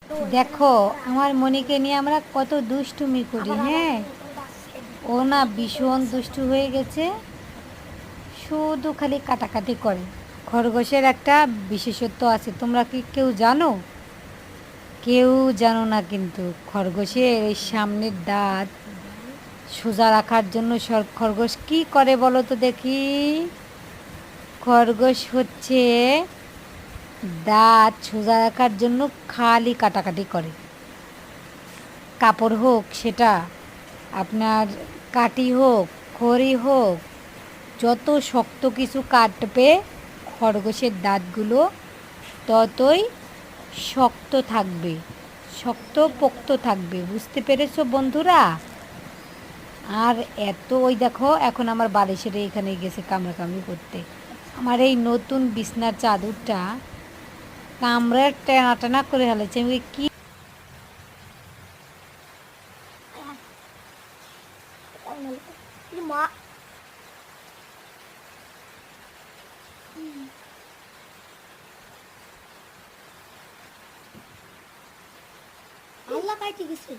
দেখো আমার মনিকে নিয়ে আমরা কত দুষ্টুমি করি। হ্যাঁ, ও না ভীষণ দুষ্টু হয়ে গেছে, শুধু খালি কাটাকাটি করে। খরগোশের একটা বিশেষত্ব আছে, তোমরা কি কেউ জানো? কেউ জানো না কিন্তু খরগোশের এই সামনের দাঁত সোজা রাখার জন্য খরগোশ কি করে বলো তো দেখি? খরগোশ হচ্ছে দাঁত সোজা রাখার জন্য খালি কাটাকাটি করে। কাপড় হোক, সেটা আপনার কাঠি হোক, খড়ি হোক, যত শক্ত কিছু কাটবে খরগোশের দাঁতগুলো ততই শক্ত থাকবে, শক্ত পোক্ত থাকবে। বুঝতে পেরেছো বন্ধুরা? আর এত ওই দেখো এখন আমার বালিশের এখানে গেছে কামড়াকামড়ি করতে। আমার এই নতুন বিছনার চাদরটা কামড়ে টানা টানা করে ফেলেছে। আমি কি মা আল্লাহ কাইতে গেছে।